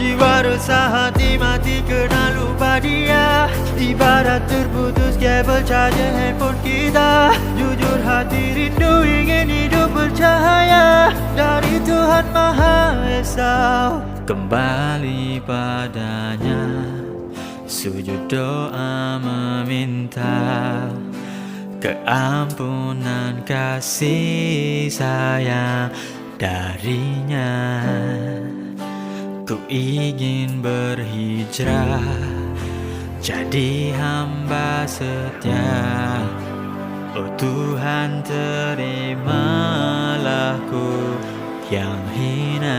Jiwa resah, hati mati kena lupa dia. Ibarat terputus kabel charger handphone kita. Jujur hati rindu ingin hidup bercahaya dari Tuhan Maha Esa. Kembali padanya, sujud doa meminta keampunan kasih sayang darinya. Ku ingin berhijrah jadi hamba setia. Oh Tuhan, terimalah ku yang hina.